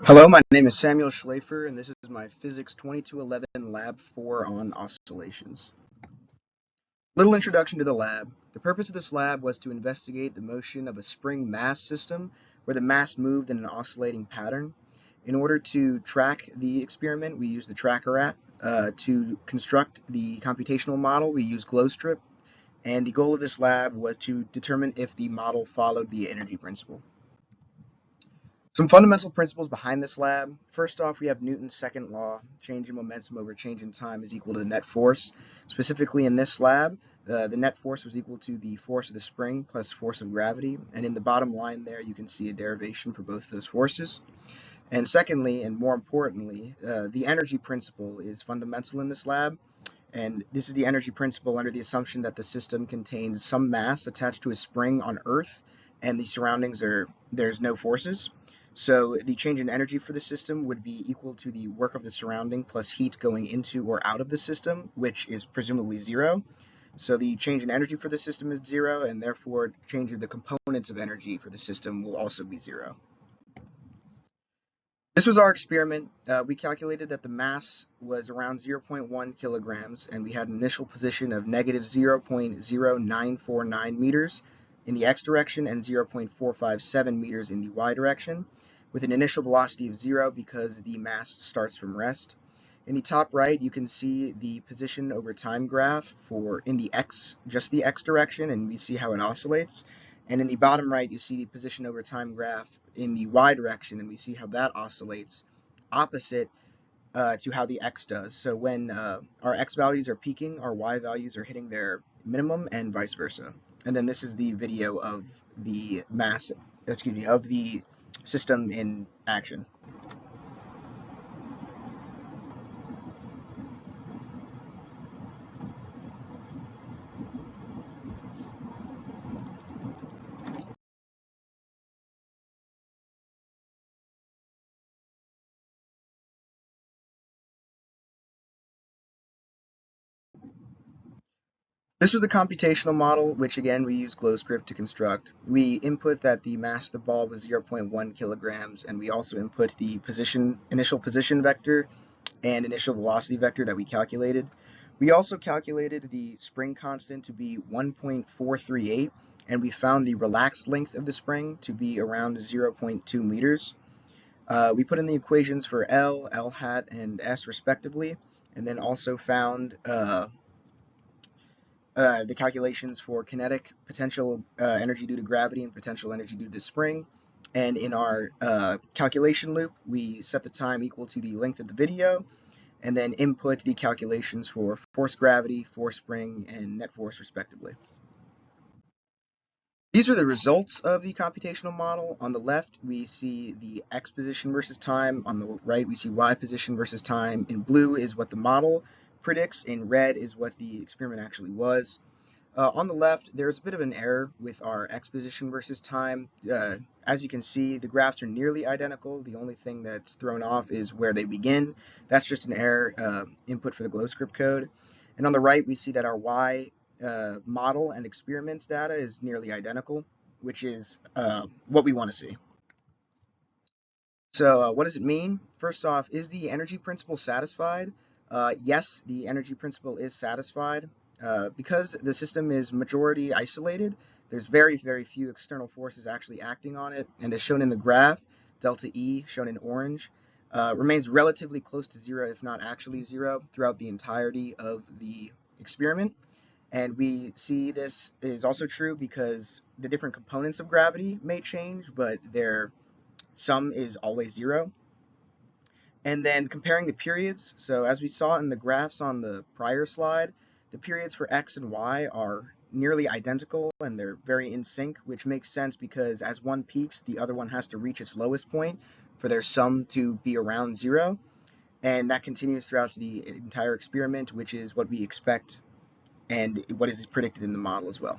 Hello, my name is Samuel Schlafer, and this is my Physics 2211 Lab 4 on oscillations. Little introduction to the lab. The purpose of this lab was to investigate the motion of a spring mass system where the mass moved in an oscillating pattern. In order to track the experiment, we used the tracker app. To construct the computational model, we used GlowStrip, and the goal of this lab was to determine if the model followed the energy principle. Some fundamental principles behind this lab. First off, we have Newton's second law: change in momentum over change in time is equal to the net force. Specifically in this lab, the net force was equal to the force of the spring plus force of gravity. And in the bottom line there, you can see a derivation for both those forces. And secondly, and more importantly, the energy principle is fundamental in this lab. And this is the energy principle under the assumption that the system contains some mass attached to a spring on Earth, and the surroundings there's no forces. So the change in energy for the system would be equal to the work of the surrounding plus heat going into or out of the system, which is presumably zero. So the change in energy for the system is zero, and therefore change of the components of energy for the system will also be zero. This was our experiment. We calculated that the mass was around 0.1 kilograms, and we had an initial position of negative 0.0949 meters in the x direction and 0.457 meters in the y direction, with an initial velocity of 0 because the mass starts from rest. In the top right, you can see the position over time graph for in the x, just the x direction, and we see how it oscillates. And in the bottom right, you see the position over time graph in the y direction, and we see how that oscillates opposite to how the x does. So when our x values are peaking, our y values are hitting their minimum, and vice versa. And then this is the video of the of the system in action. This was the computational model, which again we used GlowScript to construct. We input that the mass of the ball was 0.1 kilograms, and we also input the initial position vector and initial velocity vector that we calculated. We also calculated the spring constant to be 1.438, and we found the relaxed length of the spring to be around 0.2 meters. We put in the equations for L, L hat, and S respectively, and then also found the calculations for kinetic potential energy due to gravity and potential energy due to the spring. And in our calculation loop, we set the time equal to the length of the video, and then input the calculations for force gravity, force spring, and net force respectively. These are the results of the computational model. On the left, we see the x position versus time. On the right, we see y position versus time. In blue is what the model predicts. In red is what the experiment actually was. On the left, there's a bit of an error with our x position versus time. As you can see, the graphs are nearly identical. The only thing that's thrown off is where they begin. That's just an error input for the GlowScript code. And on the right, we see that our y model and experiments data is nearly identical, which is what we want to see. So what does it mean? First off, is the energy principle satisfied? Yes, the energy principle is satisfied. Because the system is majority isolated, there's very, very few external forces actually acting on it, and as shown in the graph, delta E, shown in orange, remains relatively close to zero, if not actually zero, throughout the entirety of the experiment. And we see this is also true because the different components of gravity may change, but their sum is always zero. And then comparing the periods, so as we saw in the graphs on the prior slide, the periods for x and y are nearly identical, and they're very in sync, which makes sense because as one peaks, the other one has to reach its lowest point for their sum to be around zero. And that continues throughout the entire experiment, which is what we expect and what is predicted in the model as well.